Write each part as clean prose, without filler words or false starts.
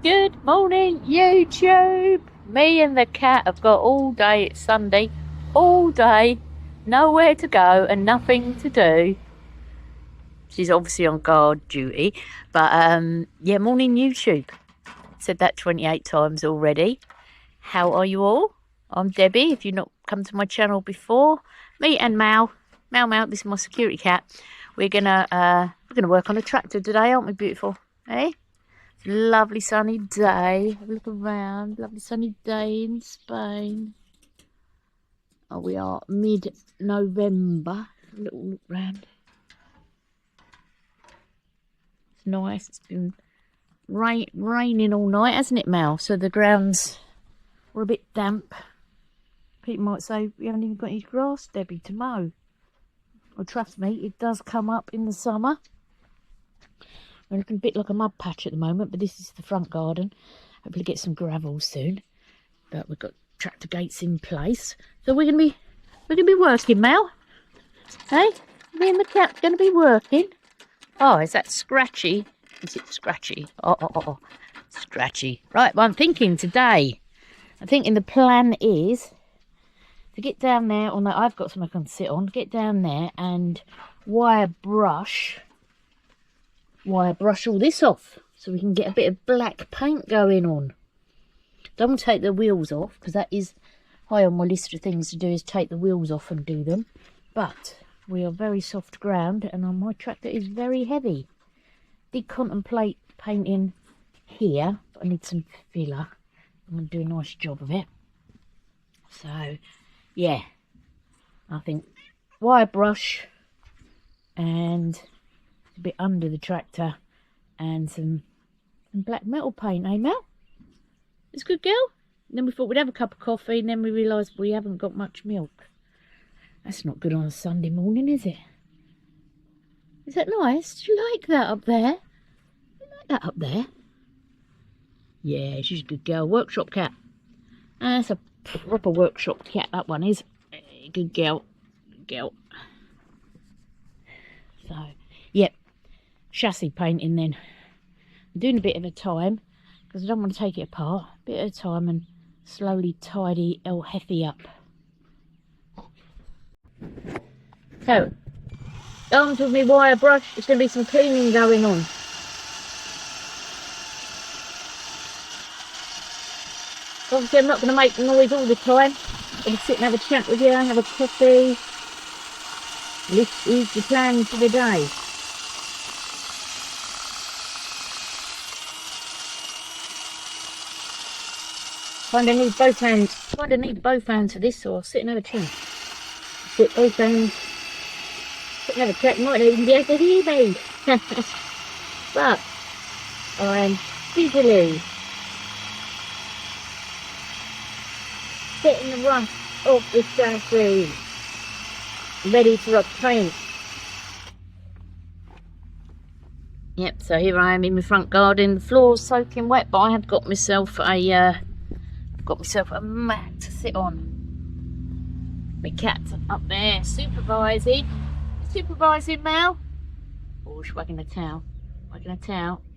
Good morning, YouTube. Me and the cat have got all day. It's Sunday. All day. Nowhere to go and nothing to do. She's obviously on guard duty. But, yeah, morning, YouTube. Said that 28 times already. How are you all? I'm Debbie. If you've not come to my channel before, me and Mal. Mal, this is my security cat. We're gonna work on a tractor today, aren't we, beautiful? Eh? Lovely sunny day. Have a look around. Lovely sunny day in Spain. Oh, we are mid-November. A little look round. It's nice. It's been raining all night, hasn't it, Mel? So the grounds were a bit damp. People might say, we haven't even got any grass, Debbie, to mow. Well, trust me, it does come up in the summer. We're looking a bit like a mud patch at the moment, but this is the front garden. Hopefully get some gravel soon. But we've got tractor gates in place. So we're gonna be working, Mel. Hey? Me and the cat's gonna be working. Oh, is that Scratchy? Is it Scratchy? Oh. Scratchy. Right, well, I'm thinking the plan is to get down there on that. I've got something I can sit on. Get down there and wire brush all this off so we can get a bit of black paint going on. Don't want to take the wheels off because that is high on my list of things to do, is take the wheels off and do them. But we are very soft ground and my tractor is very heavy. Did contemplate painting here, but I need some filler. I'm going to do a nice job of it. So yeah, I think wire brush and a bit under the tractor and some black metal paint, eh, Mel? It's a good girl. And then we thought we'd have a cup of coffee, and then we realised we haven't got much milk. That's not good on a Sunday morning, is it? Is that nice? Do you like that up there? You like that up there? Yeah, she's a good girl. Workshop cat. That's a proper workshop cat, that one is. Good girl. Good girl. So, yep. Chassis painting then. I'm doing a bit at a time because I don't want to take it apart. A bit at a time and slowly tidy El Jefe up. So, armed with my wire brush, there's going to be some cleaning going on. Obviously I'm not going to make noise all the time. I'm going to sit and have a chat with you, have a coffee. This is the plan for the day. Kind of need both hands for this, so I'll sit and have a chat. Sit both hands. Sit and have a chat. You might not even be able to hear me. But I'm busily getting the rust off the chassis, ready for a paint. Yep, so here I am in my front garden. The floor's soaking wet, but I have got myself a mat to sit on. My cat's up there supervising Mal. Oh, she's wagging a towel.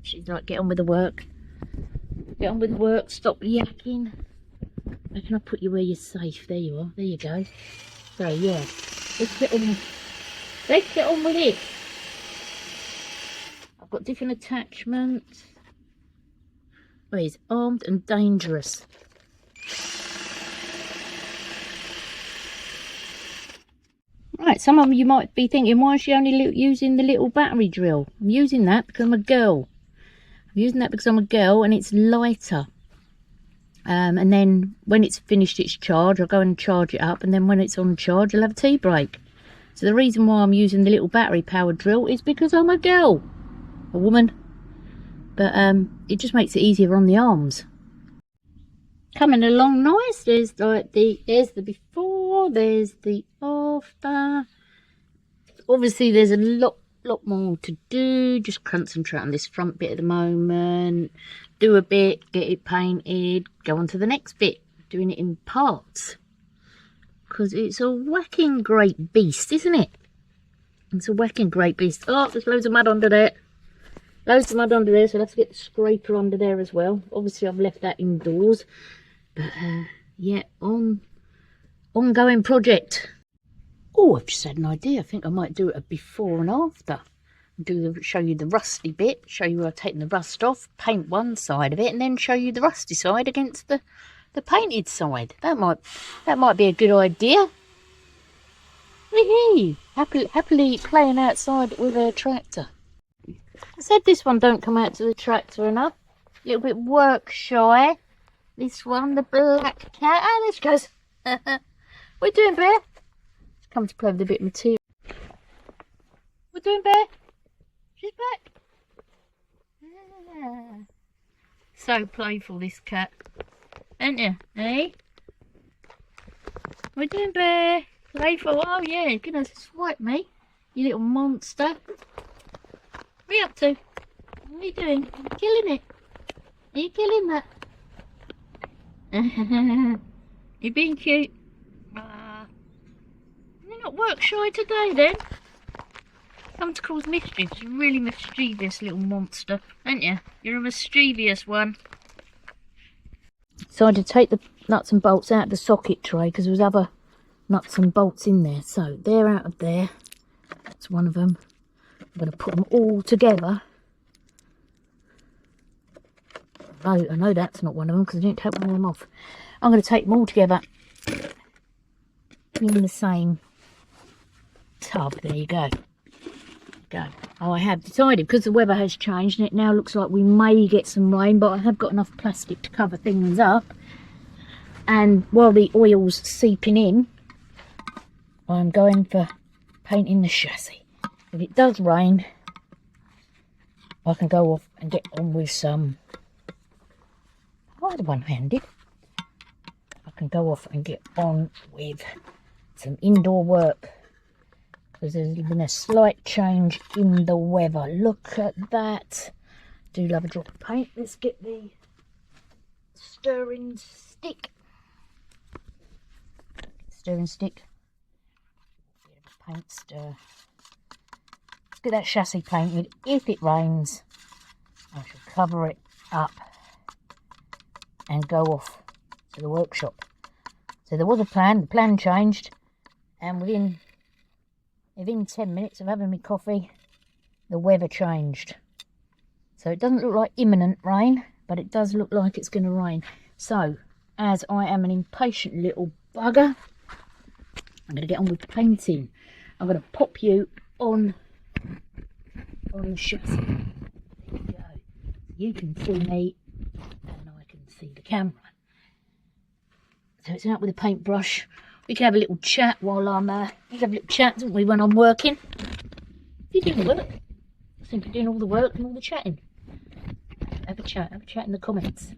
She's like, get on with the work. Stop yakking. Where can I put you where you're safe? There you are. There you go. So yeah, let's get on with it. I've got different attachments. Oh, he's armed and dangerous. Right, some of you might be thinking, why is she only using the little battery drill? I'm using that because I'm a girl. And it's lighter. And then when it's finished its charge, I'll go and charge it up. And then when it's on charge, I'll have a tea break. So the reason why I'm using the little battery powered drill is because I'm a girl. A woman. But it just makes it easier on the arms. Coming along nice. There's the before, there's the after. Obviously there's a lot more to do. Just concentrate on this front bit at the moment. Do a bit, get it painted, go on to the next bit. Doing it in parts. Because it's a whacking great beast, isn't it? It's a whacking great beast. Oh, there's loads of mud under there. Loads of mud under there, so let's get the scraper under there as well. Obviously, I've left that indoors. But, yeah, ongoing project. Oh, I've just had an idea. I think I might do it a before and after. Show you the rusty bit, show you where I've taken the rust off, paint one side of it, and then show you the rusty side against the painted side. That might be a good idea. Wee-hee! Happily playing outside with a tractor. I said this one don't come out to the tractor enough. A little bit work shy. This one, the black cat. Ah, there she goes. What are you doing, Bear? She's come to play with a bit of material. What are you doing, Bear? She's back. Ah. So playful, this cat. Ain't you? Eh? What are you doing, Bear? Playful. Oh, yeah. Goodness, swipe me. You little monster. What are you up to? What are you doing? Are you killing it? Are you killing that? You're being cute. You're not work shy today then? Come to cause mischief. You're a really mischievous little monster, aren't you? You're a mischievous one. So I had to take the nuts and bolts out of the socket tray because there was other nuts and bolts in there. So they're out of there. That's one of them. I'm going to put them all together. I know that's not one of them because I didn't take one of them off. I'm going to take them all together in the same tub. There you go. Oh, I have decided, because the weather has changed and it now looks like we may get some rain, but I have got enough plastic to cover things up. And while the oil's seeping in, I'm going for painting the chassis. If it does rain, I can go off and get on with some... either one-handed. I can go off and get on with some indoor work. Because there's been a slight change in the weather. Look at that. Do love a drop of paint. Let's get the stirring stick. Stirring stick. Bit of a paint stir. Let's get that chassis painted. If it rains, I shall cover it up and go off to the workshop. So there was a plan. The plan changed, and within 10 minutes of having my coffee, the weather changed. So it doesn't look like imminent rain, but it does look like it's going to rain. So, as I am an impatient little bugger, I'm going to get on with painting. I'm going to pop you on the chassis. There you go. You can see me, and I can see the camera. So it's out with a paintbrush. We can have a little chat while I'm, we can have a little chat, don't we, when I'm working. You're doing the work. I think you're doing all the work and all the chatting. Have a chat in the comments.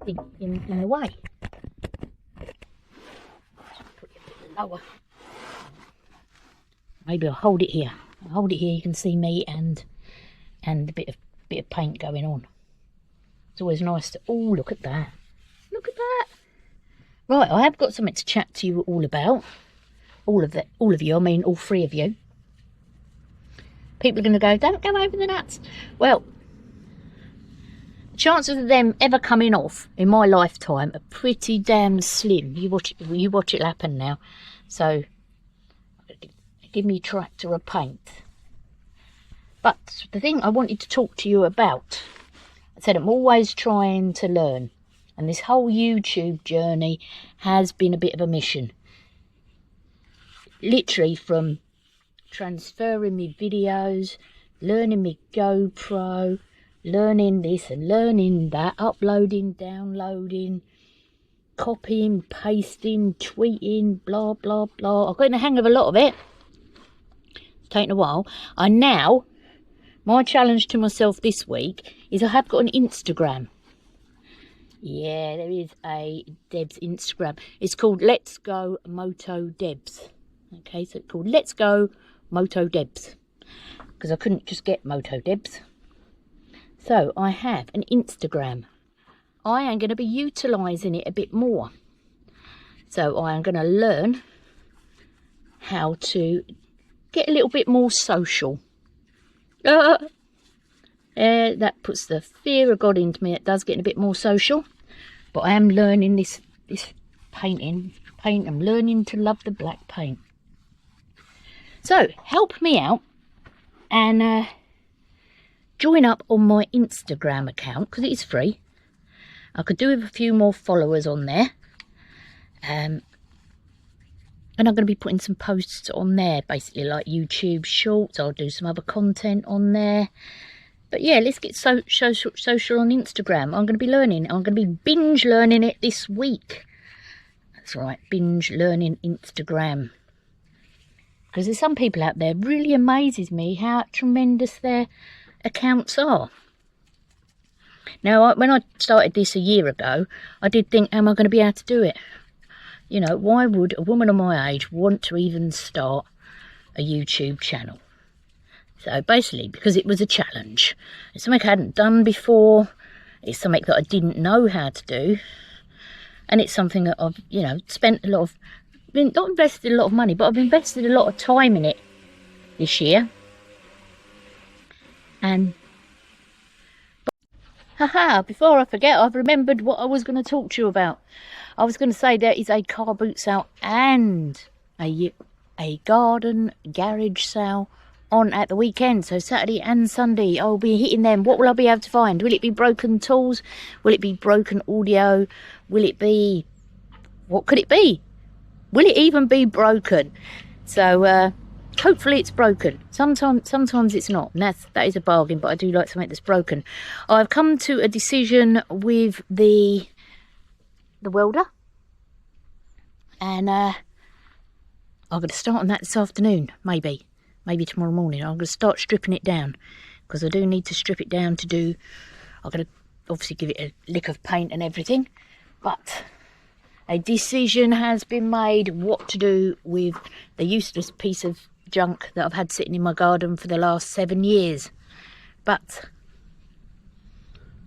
In a way. Put it a bit lower. Maybe I'll hold it here. You can see me and a bit of paint going on. It's always nice to... oh, look at that. Look at that. Right, I have got something to chat to you all about. All of you, I mean all three of you. People are going to go, don't go over the nuts. Well, the chances of them ever coming off in my lifetime are pretty damn slim. You watch it happen now. So, give me a tractor of paint. But the thing I wanted to talk to you about, I said I'm always trying to learn. And this whole YouTube journey has been a bit of a mission. Literally from transferring me videos, learning me GoPro, learning this and learning that, uploading, downloading, copying, pasting, tweeting, blah, blah, blah. I've got in the hang of a lot of it. It's taken a while. My challenge to myself this week is I have got an Instagram. Yeah, there is a Debs Instagram. It's called Let's Go Moto Debs. Okay, so it's called Let's Go Moto Debs. Because I couldn't just get Moto Debs. So I have an Instagram. I am going to be utilising it a bit more. So I am going to learn how to get a little bit more social. That puts the fear of God into me. It does get a bit more social. But I am learning this paint. I'm learning to love the black paint. So, help me out and join up on my Instagram account, because it is free. I could do with a few more followers on there. And I'm going to be putting some posts on there, basically like YouTube shorts. I'll do some other content on there. But yeah, let's get social on Instagram. I'm going to be learning. I'm going to be binge learning it this week. That's right, binge learning Instagram. Because there's some people out there, really amazes me how tremendous their accounts are. Now, when I started this a year ago, I did think, am I going to be able to do it? You know, why would a woman of my age want to even start a YouTube channel? So basically, because it was a challenge. It's something I hadn't done before. It's something that I didn't know how to do. And it's something that I've, you know, spent a lot of, not invested a lot of money, but I've invested a lot of time in it this year. And, haha, before I forget, I've remembered what I was going to talk to you about. I was going to say there is a car boot sale and a garden garage sale on at the weekend. So Saturday and Sunday I'll be hitting them. What will I be able to find? Will it be broken tools? Will it be broken audio? Will it be... what could it be? Will it even be broken? So hopefully it's broken. Sometimes it's not, and that is a bargain, but I do like something that's broken. I've come to a decision with the welder, and I'm going to start on that this afternoon, maybe tomorrow morning. I'm going to start stripping it down, because I do need to strip it down to do... I'm going to obviously give it a lick of paint and everything, but a decision has been made what to do with the useless piece of junk that I've had sitting in my garden for the last 7 years. But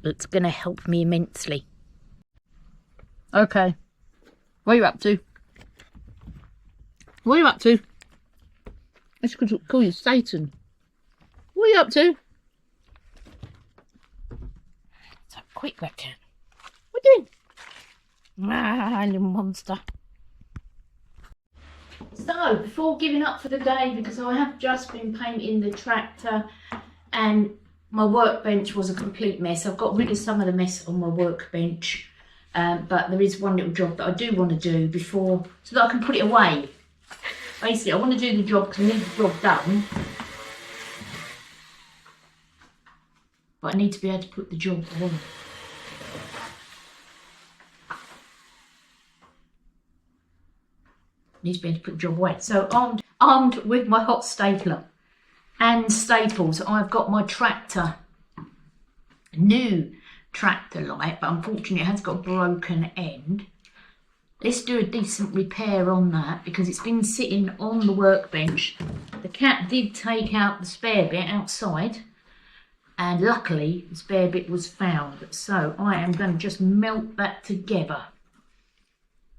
it's going to help me immensely. Okay, what are you up to? What are you up to? I should call you Satan. What are you up to? So quick, that cat. What are you doing? Ah, little monster. So, before giving up for the day, because I have just been painting the tractor and my workbench was a complete mess. I've got rid of some of the mess on my workbench. But there is one little job that I do want to do before, so that I can put it away. Basically, I want to do the job because I need the job done. But I need to be able to put the job away. Need to be able to put the job away. So armed with my hot stapler and staples, I've got my tractor, new tractor light, but unfortunately it has got a broken end. Let's do a decent repair on that, because it's been sitting on the workbench. The cat did take out the spare bit outside, and luckily the spare bit was found. So I am going to just melt that together.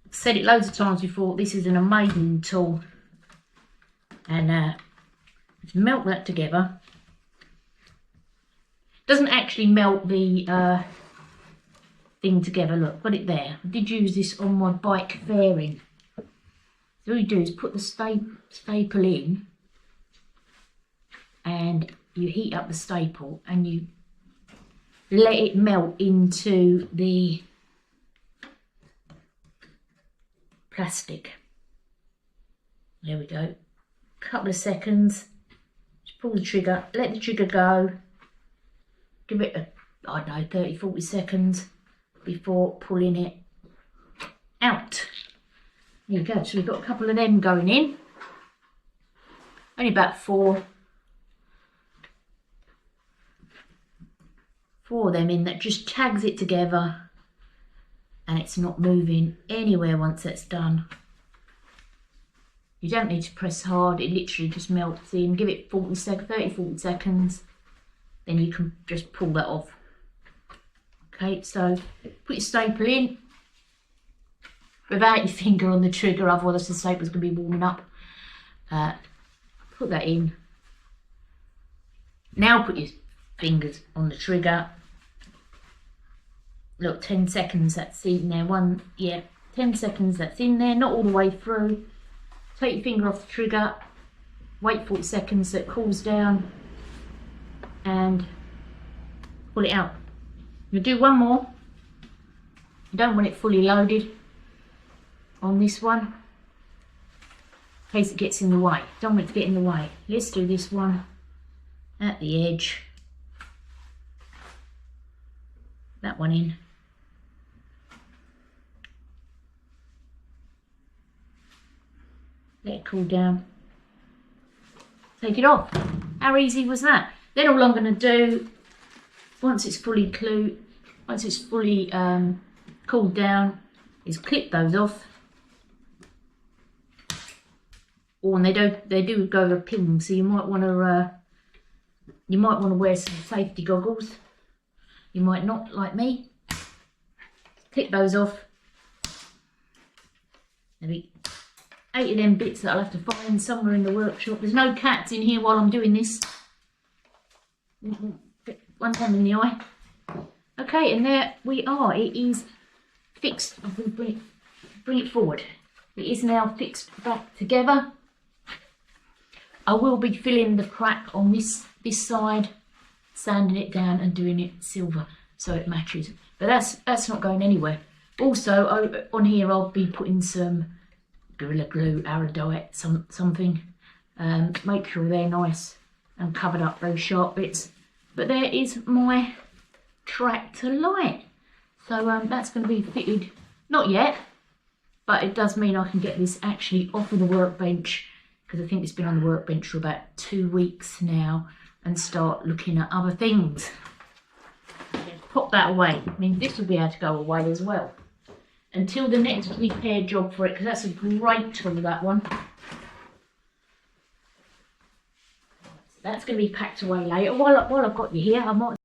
I've said it loads of times before, this is an amazing tool. And let's melt that together. Doesn't actually melt the thing together. Look, got it there. I did use this on my bike fairing. So all you do is put the staple in, and you heat up the staple and you let it melt into the plastic. There we go. Couple of seconds. Just pull the trigger, let the trigger go. Give it a, I don't know, 30-40 seconds before pulling it out. There you go. So we've got a couple of them going in. Only about four of them in. That just tags it together, and it's not moving anywhere once that's done. You don't need to press hard, it literally just melts in. Give it 30-40 seconds, then you can just pull that off. Okay, so put your staple in without your finger on the trigger, otherwise the staple's going to be warming up. put that in. Now put your fingers on the trigger. Look, 10 seconds, that's in there. 10 seconds, that's in there, not all the way through. Take your finger off the trigger, wait 40 seconds so it cools down, and pull it out. You'll do one more. You don't want it fully loaded on this one, in case it gets in the way. Don't want it to get in the way. Let's do this one at the edge. That one in. Let it cool down. Take it off. How easy was that? Then all I'm going to do, once it's fully cooled down, is clip those off. Oh, and they do go with a pin, so you might want to wear some safety goggles. You might not, like me. Clip those off. There'll be 8 of them bits that I'll have to find somewhere in the workshop. There's no cats in here while I'm doing this. One time in the eye. Okay, and there we are. It is fixed. I'm going to bring it forward. It is now fixed back together. I will be filling the crack on this side, sanding it down and doing it silver so it matches. But that's not going anywhere. Also, on here I'll be putting some Gorilla Glue, Aradite, something. Make sure they're nice and covered up, those sharp bits. But there is my tractor light. So that's going to be fitted, not yet, but it does mean I can get this actually off of the workbench, because I think it's been on the workbench for about 2 weeks now, and start looking at other things. Pop that away. I mean, this will be able to go away as well until the next repair job for it, because that's a great tool, that one. So that's going to be packed away later. While I've got you here, I might